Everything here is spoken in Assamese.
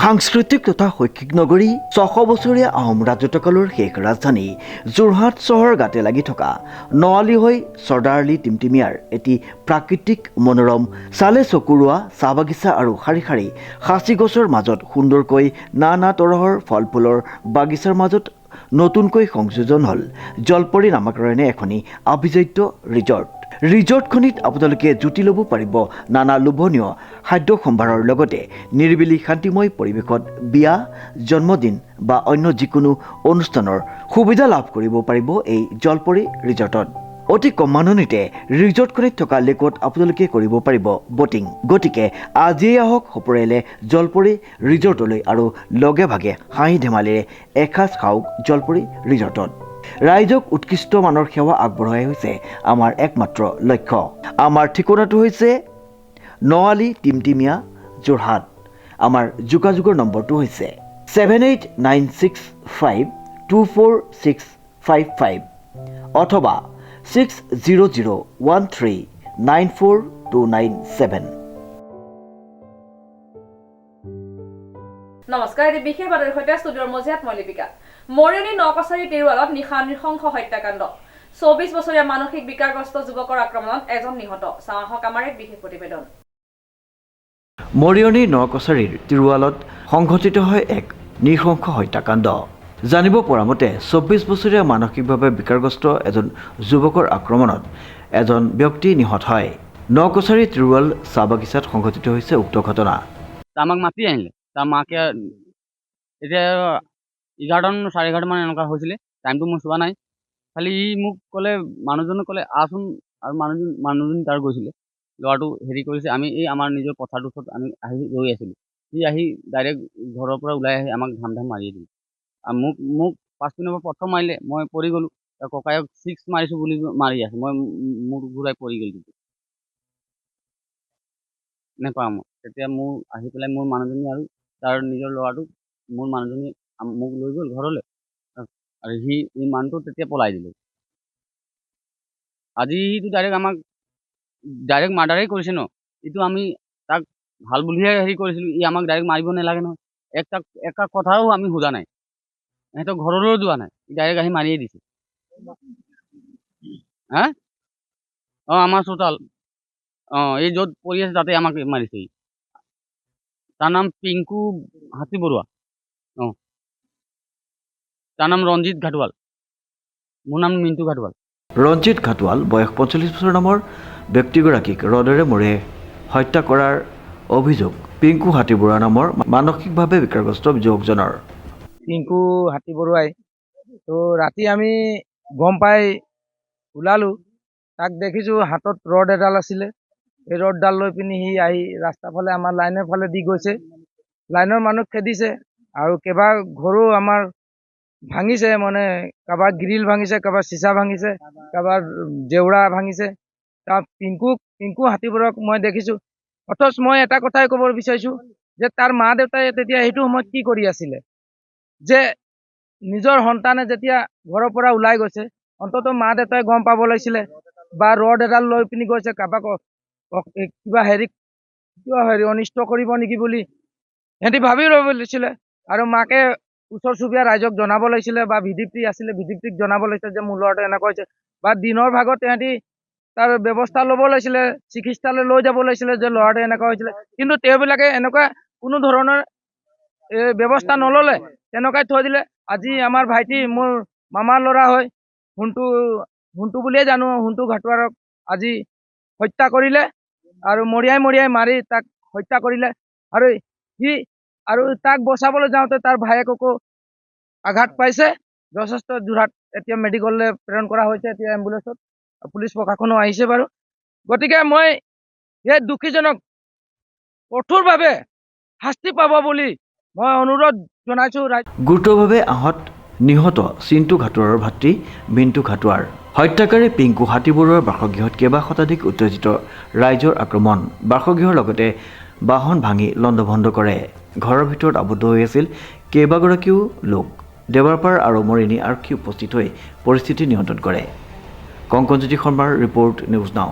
সাংস্কৃতিক তথা শৈক্ষিক নগৰী ৬০০ বছৰীয়া আহোম ৰাজত্বকালৰ শেষ ৰাজধানী যোৰহাট চহৰ গাতে লাগি থকা নৱালী হৈ চৰ্দাৰলী টিমটিমিয়াৰ এটি প্ৰাকৃতিক মনোৰম চালে চকুৰোৱা চাহ বাগিচা আৰু শাৰী শাৰী সাঁচি গছৰ মাজত সুন্দৰকৈ নানা তৰহৰ ফল ফুলৰ বাগিচাৰ মাজত নতুনকৈ সংযোজন হ'ল জলপৰী নামাকৰণে এখনি আভিজাত্য ৰিজৰ্টখনিত আপোনালোকে জুতি ল'ব পাৰিব নানা লোভনীয় খাদ্য সম্ভাৰৰ লগতে নিৰিবিলি শান্তিময় পৰিৱেশত বিয়া জন্মদিন বা অন্য যিকোনো অনুষ্ঠানৰ সুবিধা লাভ কৰিব পাৰিব এই জলপৰী ৰিজৰ্টত। অতি কম মাননিতে ৰিজৰ্টখনিত থকা লেকত আপোনালোকে কৰিব পাৰিব বটিং। গতিকে আজিয়ে আহক সপৰিয়ালে জলপৰী ৰিজৰ্টলৈ আৰু লগে ভাগে হাঁহি ধেমালিৰে এসাঁজ খাওক জলপৰী ৰিজৰ্টত। ৰাইজক উৎকৃষ্ট মানৰ সেৱা আগবঢ়াই হৈছে আমাৰ একমাত্ৰ লক্ষ্য। আমাৰ ঠিকনাটো হৈছে নৱালী টিমটিমিয়া যোৰহাট। আমাৰ যোগাযোগৰ নম্বৰটো হৈছে 7896524655 অথবা 6001394297। নমস্কাৰ, এটি বিশেষ বাতৰিৰ সৈতে ষ্টুডিঅ'ৰ মজিয়াত মই লিপিকা। মৰিয়নি নকছাৰী তিৰুৱালত নিশা নৃশংস হত্যাকাণ্ড। ২৪ বছৰীয়া মানসিক বিকাৰগ্ৰস্ত যুৱকৰ আক্ৰমণত এজন নিহত। চাওঁ আহক আমাৰ এক বিশেষ প্ৰতিবেদন। মৰিয়নি নকছাৰীৰ তিৰুৱালত সংঘটিত হয় এক নৃশংস হত্যাকাণ্ড। জানিব পৰা মতে ২৪ বছৰীয়া মানসিকভাৱে বিকাৰগ্ৰস্ত এজন যুৱকৰ আক্ৰমণত এজন ব্যক্তি নিহত হয়। নকছাৰী তিৰুৱাল চাহ বাগিচাত সংঘটিত হৈছে উক্ত ঘটনা। আমাক মাতি আহিলে, তাৰ মাকে এতিয়া 11টা 11:30 মান এনেকুৱা হৈছিলে। টাইমটো মই চোৱা নাই, খালি ই মোক ক'লে, মানুহজনে ক'লে আহচোন, আৰু মানুহজন তাৰ গৈছিলে। ল'ৰাটো হেৰি কৰিছে, আমি এই আমাৰ নিজৰ পথাৰটোৰ ওচৰত আমি আহি ৰৈ আছিলোঁ। সি আহি ডাইৰেক্ট ঘৰৰ পৰা ওলাই আহি আমাক ধাম মাৰি দিলে। আৰু মোক 5 মিনিটৰ পৰা প্ৰথম মাৰিলে, মই পৰি গ'লোঁ। ককায়ক 6 মাৰিছোঁ বুলি মাৰি আছে, মই মোৰ ঘূৰাই পৰি গ'লোঁ। এনেকুৱা মই তেতিয়া মোৰ আহি পেলাই মোৰ মানুহজনী আৰু তাৰ নিজৰ ল'ৰাটোক মোৰ মানুহজনী মোক লৈ গ'ল ঘৰলৈ, আৰু এই মানুহটো তেতিয়া পলাই দিলে। আজি সিটো আমাক ডাইৰেক্ট মাৰ্ডাৰেই কৰিছে ন। এইটো আমি তাক ভাল বুলিহে হেৰি কৰিছিলোঁ। ই আমাক ডাইৰেক্ট মাৰিব নালাগে নহয়। একটা কথাও আমি সোধা নাই, সিহঁতৰ ঘৰলৈও যোৱা নাই, ডাইৰেক্ট আহি মাৰিয়ে দিছে। হা আমাৰ চোতাল এই য'ত পৰি আছে তাতে আমাক মাৰিছে। তাৰ নাম পিংকু হাতী বৰুৱা। তাৰ নাম ৰঞ্জিত ঘাটোৱাল, মোৰ নাম মিণ্টু ঘাটোৱাল। ৰঞ্জিত ঘাটোৱাল বয়স 45 বছৰ নামৰ ব্যক্তিগৰাকীক ৰডেৰে মৰে হত্যা কৰাৰ অভিযোগ পিংকু হাতী বৰুৱা নামৰ মানসিকভাৱে বিকাৰগ্ৰস্ত যুৱকজনৰ। পিংকু হাতী বৰুৱাই তো ৰাতি আমি গম পাই ওলালোঁ, তাক দেখিছোঁ হাতত ৰড এডাল আছিলে। এই ৰডডাল লৈ পিনি সি আহি ৰাস্তাৰ ফালে আমাৰ লাইনৰ ফালে দি গৈছে। লাইনৰ মানুহ খেদিছে আৰু কেইবা ঘৰো আমাৰ ভাঙিছে, মানে কাৰোবাৰ গ্ৰিল ভাঙিছে, কাৰোবাৰ চিচা ভাঙিছে, কাৰোবাৰ জেওৰা ভাঙিছে। তাৰ পিংকু হাতী বৰুৱাক মই দেখিছোঁ। অথচ মই এটা কথাই ক'ব বিচাৰিছোঁ যে তাৰ মা দেউতাই তেতিয়া সেইটো সময়ত কি কৰি আছিলে, যে নিজৰ সন্তানে যেতিয়া ঘৰৰ পৰা ওলাই গৈছে, অন্ততঃ মা দেউতাই গম পাব লাগিছিলে, বা ৰড এডাল লৈ পিনি গৈছে কাৰোবাক কিবা হেৰি অনিষ্ট কৰিব নেকি বুলি সিহঁতি ভাবি ল'ব লাগিছিলে। আৰু মাকে ওচৰ চুবুৰীয়া ৰাইজক জনাব লাগিছিলে, বা ভিডিপি আছিলে ভিডিপিক জনাব লাগিছিলে যে মোৰ ল'ৰাটো এনেকুৱা হৈছে, বা দিনৰ ভাগত সিহঁতি তাৰ ব্যৱস্থা ল'ব লাগিছিলে, চিকিৎসালয় লৈ যাব লাগিছিলে যে ল'ৰাটো এনেকুৱা হৈছিলে। কিন্তু তেওঁবিলাকে এনেকুৱা কোনো ধৰণৰ ব্যৱস্থা নল'লে, তেনেকুৱাই থৈ দিলে। আজি আমাৰ ভাইটি, মোৰ মামাৰ ল'ৰা হয়, হুণ্টু বুলিয়ে জানো, হুণ্টু ঘাটোৱাৰক আজি হত্যা কৰিলে আৰু মৰিয়াই মাৰি তাক হত্যা কৰিলে। আৰু তাক বচাবলৈ যাওঁতে তাৰ ভায়েককো আঘাত পাইছে যথেষ্ট। যোৰহাট এতিয়া মেডিকেললৈ প্ৰেৰণ কৰা হৈছে, এতিয়া এম্বুলেঞ্চত পুলিচ প্ৰশাসনো আহিছে বাৰু। গতিকে মই এই দোষীজনক কঠোৰভাৱে শাস্তি পাব বুলি মই অনুৰোধ জনাইছোঁ। গুৰুতৰভাৱে নিহত চিণ্টু ঘাটোৱাৰৰ ভাতৃ মিণ্টু ঘাটোৱাৰ। হত্যাকাৰী পিংকু হাতী বৰুৱাৰ বাসগৃহত কেইবা শতাধিক উত্তেজিত ৰাইজৰ আক্ৰমণ। বাসগৃহৰ লগতে বাহন ভাঙি লণ্ডভণ্ড কৰে। ঘৰৰ ভিতৰত আবদ্ধ হৈ আছিল কেইবাগৰাকীও লোক। দেৱাৰপাৰ আৰু মৰিয়নি আৰক্ষী উপস্থিত হৈ পৰিস্থিতি নিয়ন্ত্ৰণ কৰে। কংকনজ্যোতি শৰ্মাৰ ৰিপৰ্ট, নিউজ নাও।